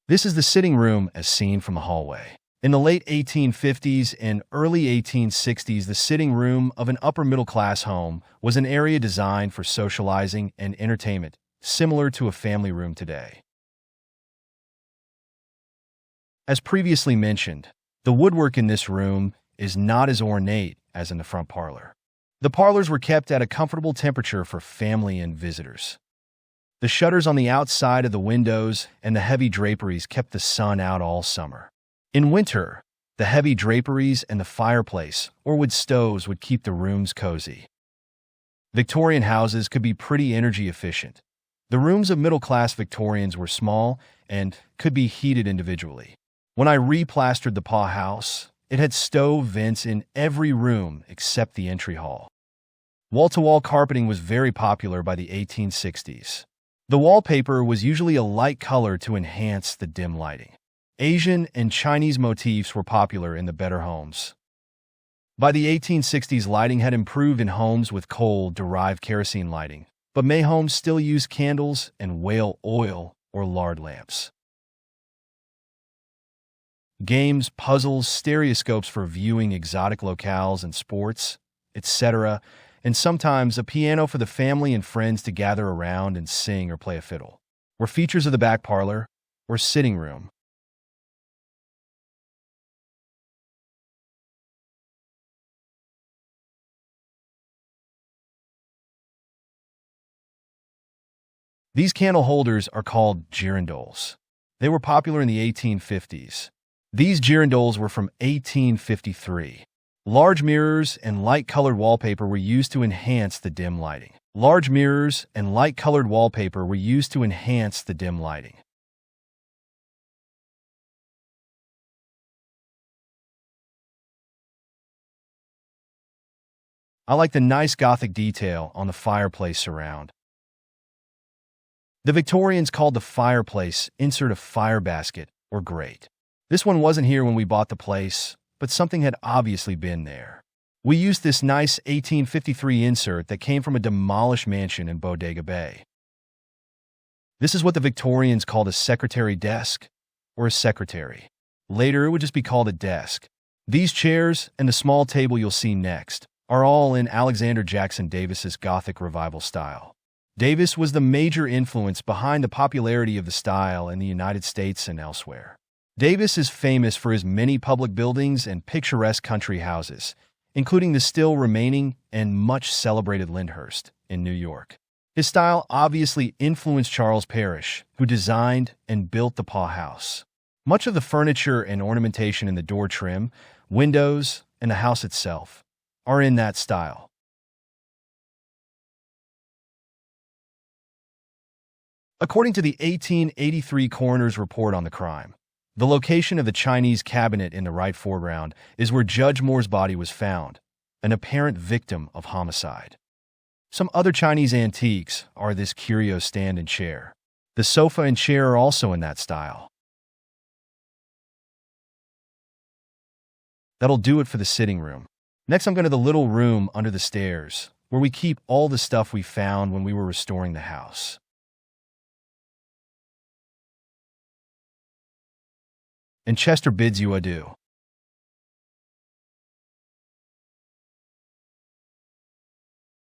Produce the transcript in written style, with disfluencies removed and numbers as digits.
This is the sitting room as seen from the hallway. In the late 1850s and early 1860s, the sitting room of an upper-middle-class home was an area designed for socializing and entertainment, similar to a family room today. As previously mentioned, the woodwork in this room is not as ornate as in the front parlor. The parlors were kept at a comfortable temperature for family and visitors. The shutters on the outside of the windows and the heavy draperies kept the sun out all summer. In winter, the heavy draperies and the fireplace or wood stoves would keep the rooms cozy. Victorian houses could be pretty energy efficient. The rooms of middle-class Victorians were small and could be heated individually. When I replastered the Paugh house, it had stove vents in every room except the entry hall. Wall-to-wall carpeting was very popular by the 1860s. The wallpaper was usually a light color to enhance the dim lighting. Asian and Chinese motifs were popular in the better homes. By the 1860s, lighting had improved in homes with coal-derived kerosene lighting, but many homes still used candles and whale oil or lard lamps. Games, puzzles, stereoscopes for viewing exotic locales and sports, etc., and sometimes a piano for the family and friends to gather around and sing or play a fiddle, were features of the back parlor or sitting room. These candle holders are called girandoles. They were popular in the 1850s. These girandoles were from 1853. Large mirrors and light-colored wallpaper were used to enhance the dim lighting. Large mirrors and light-colored wallpaper were used to enhance the dim lighting. I like the nice Gothic detail on the fireplace surround. The Victorians called the fireplace insert a fire basket or grate. This one wasn't here when we bought the place, but something had obviously been there. We used this nice 1853 insert that came from a demolished mansion in Bodega Bay. This is what the Victorians called a secretary desk or a secretary. Later, it would just be called a desk. These chairs and the small table you'll see next are all in Alexander Jackson Davis's Gothic Revival style. Davis was the major influence behind the popularity of the style in the United States and elsewhere. Davis is famous for his many public buildings and picturesque country houses, including the still remaining and much celebrated Lyndhurst in New York. His style obviously influenced Charles Parrish, who designed and built the Paugh house. Much of the furniture and ornamentation in the door trim, windows, and the house itself are in that style. According to the 1883 coroner's report on the crime, the location of the Chinese cabinet in the right foreground is where Judge Moore's body was found, an apparent victim of homicide. Some other Chinese antiques are this curio stand and chair. The sofa and chair are also in that style. That'll do it for the sitting room. Next, I'm going to the little room under the stairs, where we keep all the stuff we found when we were restoring the house. And Chester bids you adieu.